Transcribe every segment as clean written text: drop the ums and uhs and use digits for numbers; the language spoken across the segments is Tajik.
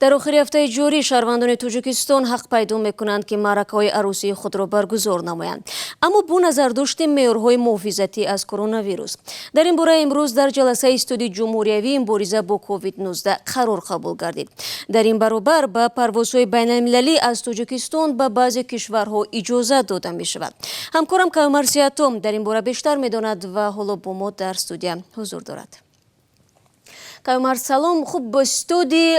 дар охири ҳафтаи ҷорӣ шаҳрвандони Тоҷикистон ҳақ пайдо мекунанд ки маъракаҳои арӯсии худро баргузор намоянд, аммо бо назардошти меъёрҳои муҳофизатӣ аз коронавирус. Дар ин бора имрӯз дар ҷаласаи студии ҷумҳуриявии мубориза бо COVID-19 қарор қабул гардид. Дар ин баробар ба парвозҳои байналмилалӣ аз Тоҷикистон ба баъзе кишварҳо иҷозат дода мешавад. ҳамкорам Каймар Сиятом дар ин бора бештар медонад ва ҳоло бо мо дар студия ҳузур дорад. Каймар, салом. Хуб, студии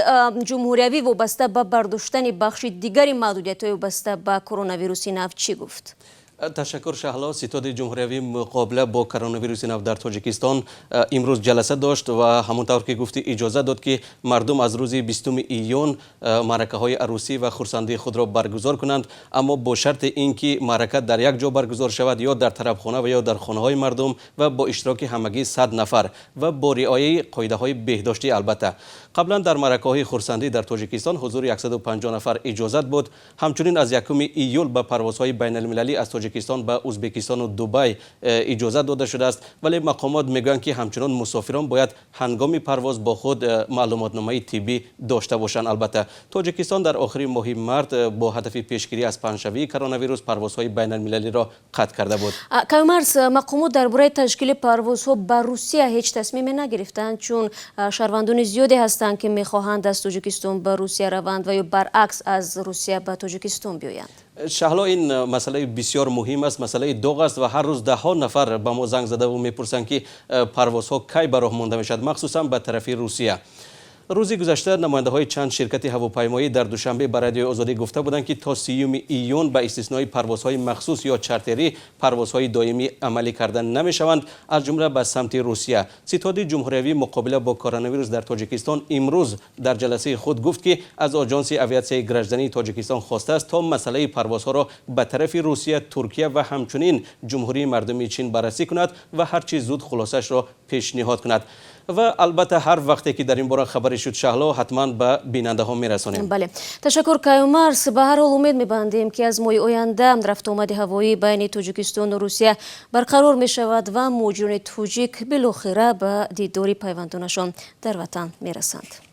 ҷумҳуриявӣ вобаста ба бардоштани бахши дигари маҳдудиятҳои вобаста ба коронавируси нав чӣ гуфт? تشکر شهلا. ستاد جمهوری مقابله با کرونا ویروس نو در تاجیکستان امروز جلسه داشت و همونطور که گفتی اجازه داد که مردم از روز 20 ایون معرکه های عروسی و خرسندی خود را برگزار کنند، اما با شرط اینکه معرکه در یک جا برگزار شود، یا در طرفخانه و یا در خانه های مردم و با اشتراک همگی 100 نفر و با رعایت قاعده های بهداشتی. البته قبلا در معرکه های خرسندی در تاجیکستان حضور 150 نفر اجازت بود. همچنین از 1 ایول به پروازهای بین المللی از تاجیکستان به ازبکستان و دبی اجازه داده شده است، ولی مقامات میگویند که همچنان مسافران باید هنگام پرواز با خود معلوماتنامه طبی داشته باشند. البته تاجیکستان در آخر ماه مارس با هدف پیشگیری از پنجشنبه کرونا ویروس پروازهای بین المللی را قطع کرده بود. کامرس، مقامات درباره تشکیل پروازها به روسیه هیچ تصمیمی نگرفتند، چون شهروندان زیادی هستند که میخواهند از تاجیکستان به روسیه روند و یا برعکس از روسیه به تاجیکستان بیایند. شهلا، این مسئله بسیار مهم است، مسئله داغ است و هر روز ده ها نفر به ما زنگ زده و میپرسند که پروازها کی به راه مانده میشد، مخصوصا به طرف روسیه. روزی گذشته نماینده های چند شرکت هواپیمایی در دوشنبه به رادیو آزادی گفته بودند که تا 30 ایون به استثنای پروازهای مخصوص یا چارتری پروازهای دائمی عملی کردن نمیشوند، از جمله به سمت روسیه. ستاد جمهوریوی مقابله با کرونا ویروس در تاجیکستان امروز در جلسه خود گفت که از آژانس آویاسیون گراژدانی تاجیکستان خواسته است تا مسئله پروازها را به طرف روسیه، ترکیه و همچنین جمهوری مردمی چین بررسی کند و هر چه زود خلاصش را پیشنهاد کند. و البته هر وقتی که در این باره خبری شد شهلا، حتما به بیننده ها میرسانیم. بله، تشکر کایومارس. به هر حال امید میبندیم که از ماه آینده рафтуомади ҳавоӣ بین توجیکستان و روسیه برقرار می شود و مهاجران توجیک بالاخره به دیدار پیوندانشان در وطن میرسند.